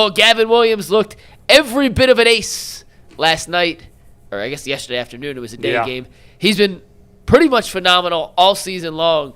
Well, Gavin Williams looked every bit of an ace last night, or I guess yesterday afternoon. It was a day game. He's been pretty much phenomenal all season long.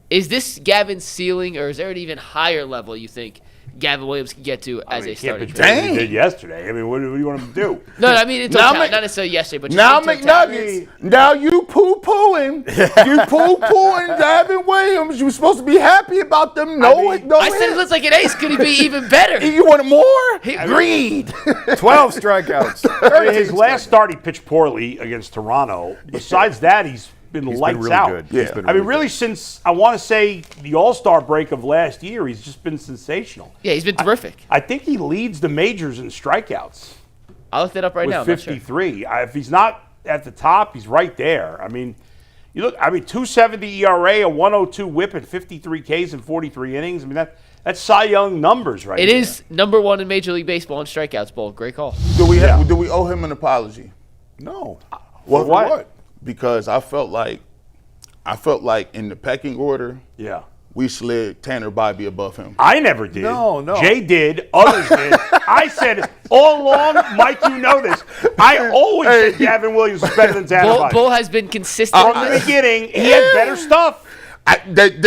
Is this Gavin's ceiling, or is there an even higher level you think Gavin Williams can get to as a starting pitcher? He did yesterday. I mean, what do you want him to do? No, I mean, not necessarily yesterday, but just now McNuggets. Now you poo-pooing. You poo-pooing Gavin Williams. You were supposed to be happy about them. I said he looks like an ace. Could he be even better? You want more? Greed. 12 strikeouts. His last start, he pitched poorly against Toronto. Besides that, he's been lights really out. good. Yeah. I mean, really, since I want to say the All-Star break of last year, he's just been sensational. Yeah, he's been terrific. I think he leads the majors in strikeouts. I'll look that up right now. With 53. If he's not at the top, he's right there. I mean, you look. I mean, 2.70 ERA, a 102 WHIP, and 53 Ks in 43 innings. I mean, that's Cy Young numbers right there. It is number one in Major League Baseball in strikeouts, Bull. Great call. Do we owe him an apology? No. Well, For what? Because I felt like in the pecking order, we slid Tanner Bybee above him. I never did. No. Jay did. Others did. I said all along, Mike, you know this. I always said Gavin Williams is better than Tanner Bybee. Bull has been consistent. From the beginning, he had better stuff. Then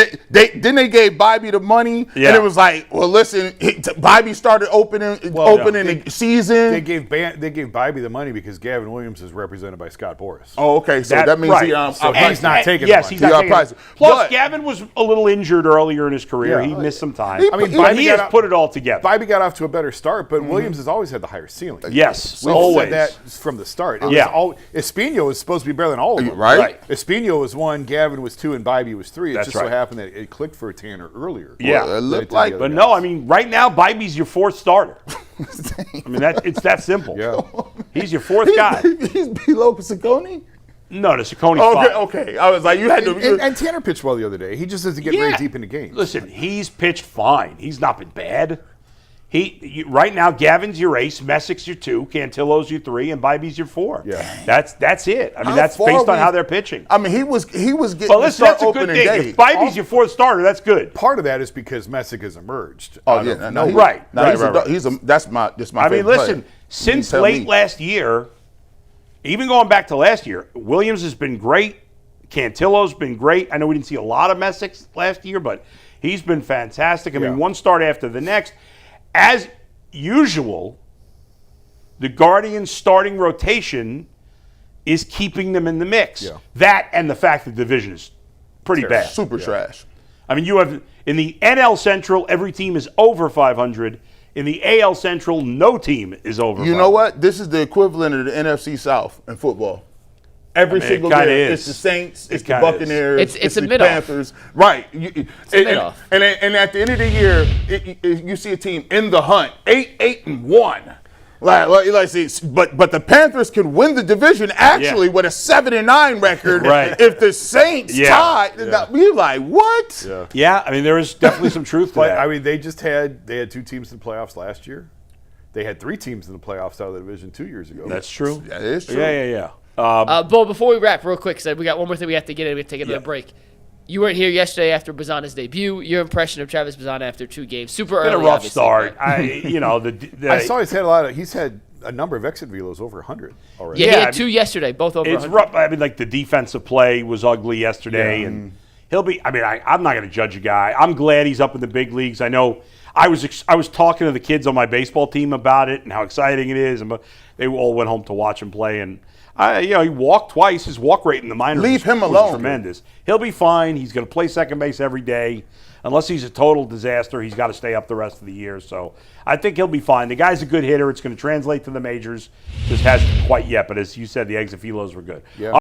they gave Bybee the money, and it was like, well, listen, Bybee started opening the season. They gave Bybee the money because Gavin Williams is represented by Scott Boras. Oh, okay, so that means he's not taking yes, the money. he's not taking it. Plus, But Gavin was a little injured earlier in his career. He missed some time. I mean, but he has put it all together. Bybee got off to a better start, but Williams has always had the higher ceiling. Yes, We've always. said that from the start. Espino was supposed to be better than all of them. Right. Espino was 1, Gavin was 2, and Bybee was 3. It That's just so happened that it clicked for Tanner earlier. Well, it looked like, but no, I mean, right now, Bybee's your fourth starter. I mean, it's that simple. Yeah. He's your fourth guy. He's below Ciccone? No, the Ciccone five. Okay. I was like, you had to. And Tanner pitched well the other day. He just doesn't get very deep into games. Listen, he's pitched fine. He's not been bad. Right now, Gavin's your ace, Messick's your 2, Cantillo's your 3, and Bybee's your 4. Yeah. That's it. I mean, that's based on how they're pitching. I mean, he was getting Well, listen, that's a good thing. day. If Bybee's your 4th starter, that's good. Part of that is because Messick has emerged. Right. That's my I mean, favorite listen, player. since late last year, even going back to last year, Williams has been great. Cantillo's been great. I know we didn't see a lot of Messick's last year, but he's been fantastic. I mean, one start after the next. As usual, the Guardians' starting rotation is keeping them in the mix. Yeah. That and the fact that the division is pretty bad. Super trash. I mean, you have in the NL Central, every team is over 500. In the AL Central, no team is over 500. You know what? This is the equivalent of the NFC South in football. Every single year, it's the Saints, it's the Buccaneers, it's the a Panthers. Right. It's a mid-off. And at the end of the year, you see a team in the hunt, 8-1. But the Panthers can win the division actually with a 7-9 record. Right. If the Saints tie, you're like, what? Yeah, I mean, there is definitely some truth to that. I mean, they had 2 teams in the playoffs last year. They had 3 teams in the playoffs out of the division 2 years ago. That's true. That is true. Yeah. Bull, before we wrap, real quick, we got one more thing we have to get in. We have to take another break. You weren't here yesterday after Bazzana's debut. Your impression of Travis Bazzana after 2 games, super early. Been a rough obviously, start. I saw he's had a number of exit velos over 100 already. Yeah, he had 2 yesterday, both over 100. It's rough. I mean, like the defensive play was ugly yesterday, and he'll be. I mean, I'm not going to judge a guy. I'm glad he's up in the big leagues. I know. I was talking to the kids on my baseball team about it and how exciting it is, and they all went home to watch him play. And he walked twice. His walk rate in the minors Leave him was alone. tremendous. He'll be fine. He's going to play second base every day. Unless he's a total disaster, he's got to stay up the rest of the year. So I think he'll be fine. The guy's a good hitter. It's going to translate to the majors. Just hasn't quite yet. But as you said, the exit velos were good. Yeah.